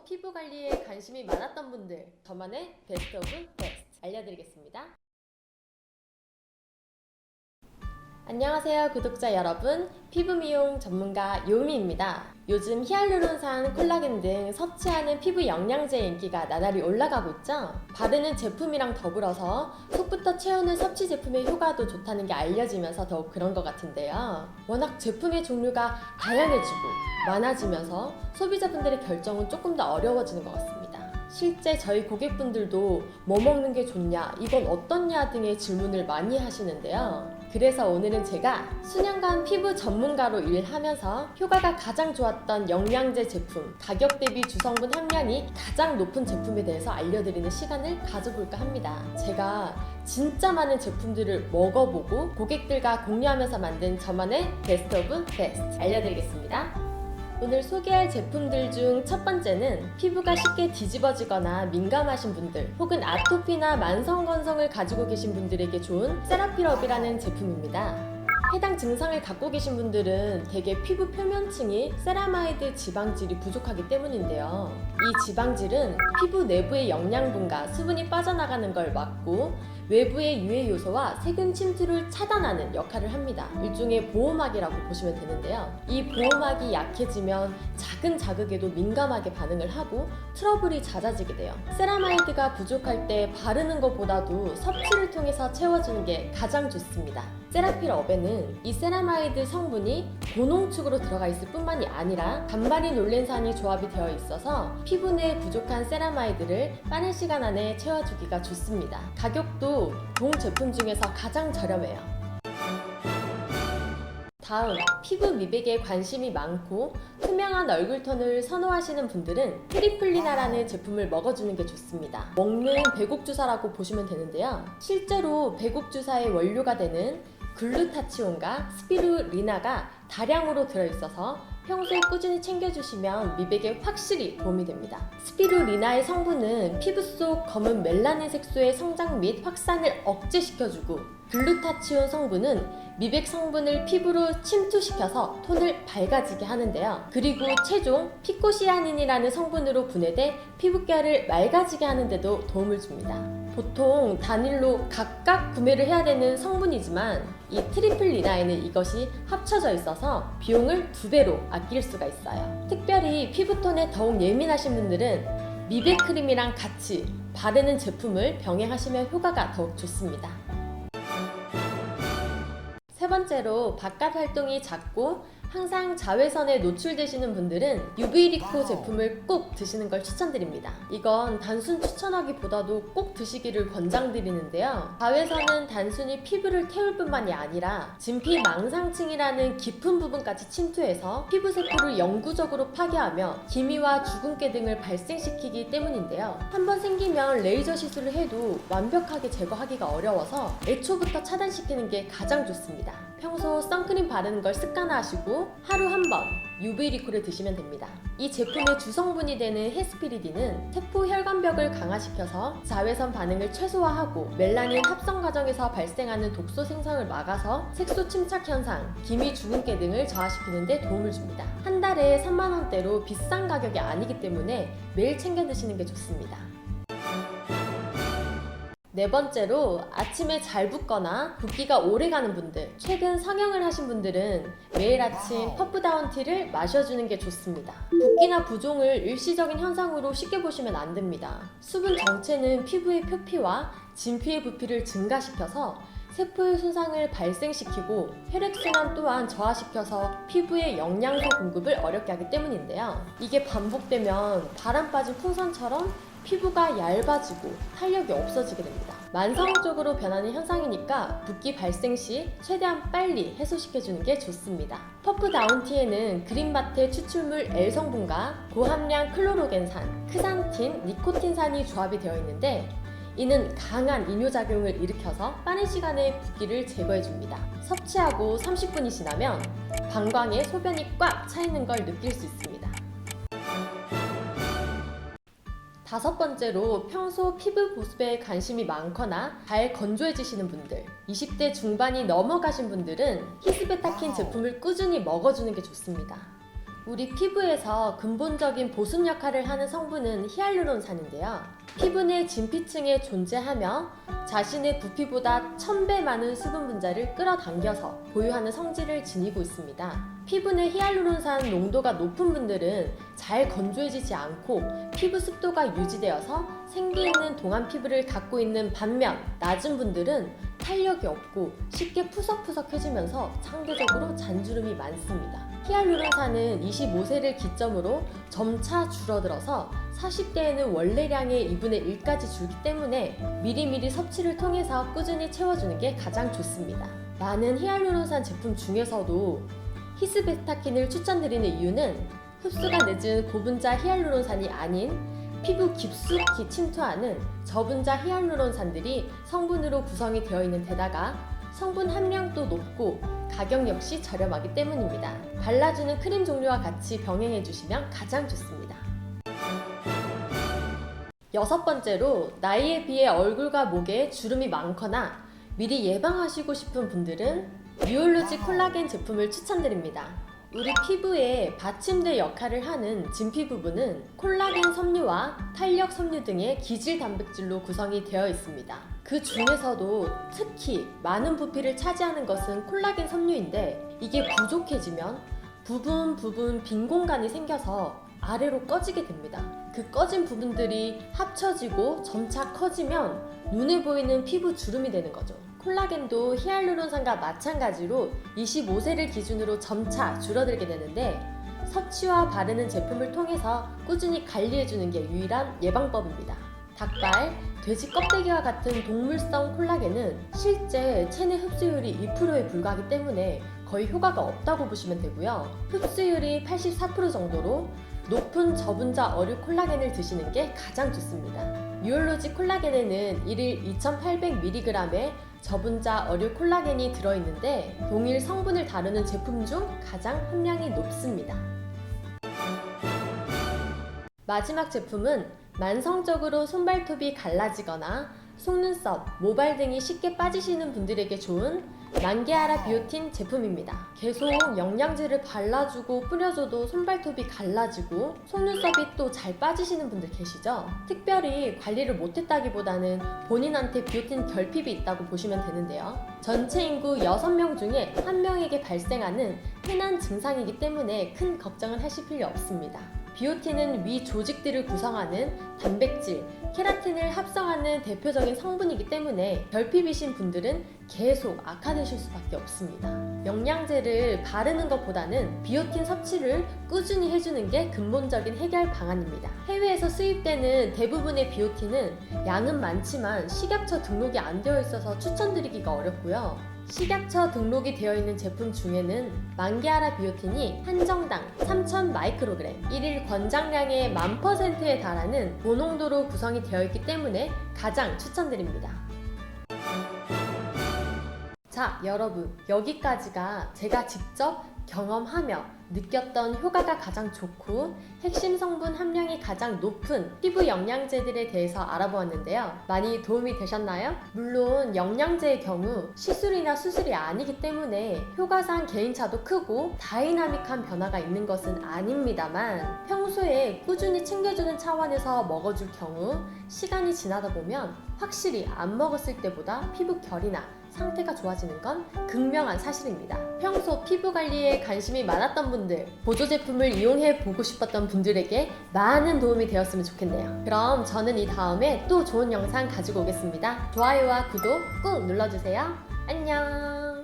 피부 관리에 관심이 많았던 분들, 저만의 베스트 오브 베스트 알려드리겠습니다. 안녕하세요 구독자 여러분, 피부 미용 전문가 요미입니다. 요즘 히알루론산, 콜라겐 등 섭취하는 피부 영양제의 인기가 나날이 올라가고 있죠. 바르는 제품이랑 더불어서 속부터 채우는 섭취 제품의 효과도 좋다는 게 알려지면서 더욱 그런 것 같은데요. 워낙 제품의 종류가 다양해지고 많아지면서 소비자분들의 결정은 조금 더 어려워지는 것 같습니다. 실제 저희 고객분들도 뭐 먹는 게 좋냐, 이건 어떻냐 등의 질문을 많이 하시는데요. 그래서 오늘은 제가 수년간 피부 전문가로 일하면서 효과가 가장 좋았던 영양제 제품, 가격 대비 주성분 함량이 가장 높은 제품에 대해서 알려드리는 시간을 가져볼까 합니다. 제가 진짜 많은 제품들을 먹어보고 고객들과 공유하면서 만든 저만의 베스트 오브 베스트 알려드리겠습니다. 오늘 소개할 제품들 중 첫 번째는 피부가 쉽게 뒤집어지거나 민감하신 분들 혹은 아토피나 만성건성을 가지고 계신 분들에게 좋은 세라피럽이라는 제품입니다. 해당 증상을 갖고 계신 분들은 대개 피부 표면층이 세라마이드 지방질이 부족하기 때문인데요. 이 지방질은 피부 내부의 영양분과 수분이 빠져나가는 걸 막고 외부의 유해 요소와 세균 침투를 차단하는 역할을 합니다. 일종의 보호막이라고 보시면 되는데요. 이 보호막이 약해지면 작은 자극에도 민감하게 반응을 하고 트러블이 잦아지게 돼요. 세라마이드가 부족할 때 바르는 것보다도 섭취를 통해서 채워주는 게 가장 좋습니다. 세라피럽에는 이 세라마이드 성분이 고농축으로 들어가 있을 뿐만이 아니라 단마린 올렌산이 조합이 되어 있어서 피부 내에 부족한 세라마이드를 빠른 시간 안에 채워주기가 좋습니다. 가격도 동 제품 중에서 가장 저렴해요. 다음, 피부 미백에 관심이 많고 투명한 얼굴톤을 선호하시는 분들은 트리플리나라는 제품을 먹어주는 게 좋습니다. 먹는 배곡주사라고 보시면 되는데요. 실제로 배곡주사의 원료가 되는 글루타치온과 스피루리나가 다량으로 들어있어서 평소에 꾸준히 챙겨주시면 미백에 확실히 도움이 됩니다. 스피루리나의 성분은 피부 속 검은 멜라닌 색소의 성장 및 확산을 억제시켜주고, 글루타치온 성분은 미백 성분을 피부로 침투시켜서 톤을 밝아지게 하는데요. 그리고 최종 피코시아닌이라는 성분으로 분해돼 피부결을 맑아지게 하는 데도 도움을 줍니다. 보통 단일로 각각 구매를 해야 되는 성분이지만 이 트리플 리나에는 이것이 합쳐져 있어서 비용을 2배로 아낄 수가 있어요. 특별히 피부톤에 더욱 예민하신 분들은 미백 크림이랑 같이 바르는 제품을 병행하시면 효과가 더욱 좋습니다. 세 번째로, 바깥 활동이 잦고 항상 자외선에 노출되시는 분들은 유비리코 제품을 꼭 드시는 걸 추천드립니다. 이건 단순 추천하기보다도 꼭 드시기를 권장드리는데요. 자외선은 단순히 피부를 태울 뿐만이 아니라 진피망상층이라는 깊은 부분까지 침투해서 피부 세포를 영구적으로 파괴하며 기미와 주근깨 등을 발생시키기 때문인데요. 한번 생기면 레이저 시술을 해도 완벽하게 제거하기가 어려워서 애초부터 차단시키는 게 가장 좋습니다. 평소 선크림 바르는 걸 습관화하시고 하루 한 번 유비리코를 드시면 됩니다. 이 제품의 주성분이 되는 헤스피리딘은 세포 혈관벽을 강화시켜서 자외선 반응을 최소화하고 멜라닌 합성 과정에서 발생하는 독소 생성을 막아서 색소 침착 현상, 기미 주근깨 등을 저하시키는 데 도움을 줍니다. 한 달에 3만 원대로 비싼 가격이 아니기 때문에 매일 챙겨 드시는 게 좋습니다. 네 번째로, 아침에 잘 붓거나 붓기가 오래가는 분들, 최근 성형을 하신 분들은 매일 아침 퍼프다운 티를 마셔주는 게 좋습니다. 붓기나 부종을 일시적인 현상으로 쉽게 보시면 안 됩니다. 수분 정체는 피부의 표피와 진피의 부피를 증가시켜서 세포의 손상을 발생시키고 혈액순환 또한 저하시켜서 피부의 영양소 공급을 어렵게 하기 때문인데요. 이게 반복되면 바람 빠진 풍선처럼 피부가 얇아지고 탄력이 없어지게 됩니다. 만성적으로 변하는 현상이니까 붓기 발생 시 최대한 빨리 해소시켜주는 게 좋습니다. 퍼프 다운티에는 그린마트의 추출물 L 성분과 고함량 클로로겐산, 크산틴, 니코틴산이 조합이 되어 있는데 이는 강한 이뇨작용을 일으켜서 빠른 시간에 붓기를 제거해줍니다. 섭취하고 30분이 지나면 방광에 소변이 꽉 차 있는 걸 느낄 수 있습니다. 다섯 번째로, 평소 피부 보습에 관심이 많거나 잘 건조해지시는 분들, 20대 중반이 넘어가신 분들은 히스베타킨 제품을 꾸준히 먹어주는 게 좋습니다. 우리 피부에서 근본적인 보습 역할을 하는 성분은 히알루론산인데요. 피부 내 진피층에 존재하며 자신의 부피보다 1000배 많은 수분 분자를 끌어당겨서 보유하는 성질을 지니고 있습니다. 피부 내 히알루론산 농도가 높은 분들은 잘 건조해지지 않고 피부 습도가 유지되어서 생기 있는 동안 피부를 갖고 있는 반면 낮은 분들은 탄력이 없고 쉽게 푸석푸석해지면서 상대적으로 잔주름이 많습니다. 히알루론산은 25세를 기점으로 점차 줄어들어서 40대에는 원래량의 2분의 1까지 줄기 때문에 미리미리 섭취를 통해서 꾸준히 채워주는 게 가장 좋습니다. 많은 히알루론산 제품 중에서도 히스베타킨을 추천드리는 이유는 흡수가 늦은 고분자 히알루론산이 아닌 피부 깊숙이 침투하는 저분자 히알루론산들이 성분으로 구성이 되어 있는 데다가 성분 함량도 높고 가격 역시 저렴하기 때문입니다. 발라주는 크림 종류와 같이 병행해 주시면 가장 좋습니다. 여섯 번째로, 나이에 비해 얼굴과 목에 주름이 많거나 미리 예방하시고 싶은 분들은 뮤올로지 콜라겐 제품을 추천드립니다. 우리 피부에 받침대 역할을 하는 진피 부분은 콜라겐 섬유와 탄력 섬유 등의 기질 단백질로 구성이 되어 있습니다. 그 중에서도 특히 많은 부피를 차지하는 것은 콜라겐 섬유인데, 이게 부족해지면 부분 빈 공간이 생겨서 아래로 꺼지게 됩니다. 그 꺼진 부분들이 합쳐지고 점차 커지면 눈에 보이는 피부 주름이 되는 거죠. 콜라겐도 히알루론산과 마찬가지로 25세를 기준으로 점차 줄어들게 되는데, 섭취와 바르는 제품을 통해서 꾸준히 관리해주는 게 유일한 예방법입니다. 닭발, 돼지 껍데기와 같은 동물성 콜라겐은 실제 체내 흡수율이 2%에 불과하기 때문에 거의 효과가 없다고 보시면 되고요. 흡수율이 84% 정도로 높은 저분자 어류 콜라겐을 드시는 게 가장 좋습니다. 뮤올로지 콜라겐에는 1일 2800mg의 저분자 어류 콜라겐이 들어있는데 동일 성분을 다루는 제품 중 가장 함량이 높습니다. 마지막 제품은 만성적으로 손발톱이 갈라지거나 속눈썹, 모발 등이 쉽게 빠지시는 분들에게 좋은 만게아라 비오틴 제품입니다. 계속 영양제를 발라주고 뿌려줘도 손발톱이 갈라지고 속눈썹이 또 잘 빠지시는 분들 계시죠? 특별히 관리를 못했다기보다는 본인한테 비오틴 결핍이 있다고 보시면 되는데요. 전체 인구 6명 중에 1명에게 발생하는 흔한 증상이기 때문에 큰 걱정을 하실 필요 없습니다. 비오틴은 위 조직들을 구성하는 단백질, 케라틴을 합성하는 대표적인 성분이기 때문에 결핍이신 분들은 계속 악화되실 수밖에 없습니다. 영양제를 바르는 것보다는 비오틴 섭취를 꾸준히 해주는 게 근본적인 해결 방안입니다. 해외에서 수입되는 대부분의 비오틴은 양은 많지만 식약처 등록이 안 되어 있어서 추천드리기가 어렵고요. 식약처 등록이 되어 있는 제품 중에는 만게아라 비오틴이 한정당 3000 마이크로그램, 1일 권장량의 1000%에 달하는 고농도로 구성이 되어 있기 때문에 가장 추천드립니다. 자, 여러분, 여기까지가 제가 직접 경험하며 느꼈던 효과가 가장 좋고 핵심 성분 함량이 가장 높은 피부 영양제들에 대해서 알아보았는데요. 많이 도움이 되셨나요? 물론 영양제의 경우 시술이나 수술이 아니기 때문에 효과상 개인차도 크고 다이나믹한 변화가 있는 것은 아닙니다만, 평소에 꾸준히 챙겨주는 차원에서 먹어줄 경우 시간이 지나다 보면 확실히 안 먹었을 때보다 피부 결이나 상태가 좋아지는 건 극명한 사실입니다. 평소 피부 관리에 관심이 많았던 분들, 보조 제품을 이용해 보고 싶었던 분들에게 많은 도움이 되었으면 좋겠네요. 그럼 저는 이 다음에 또 좋은 영상 가지고 오겠습니다. 좋아요와 구독 꾹 눌러주세요. 안녕.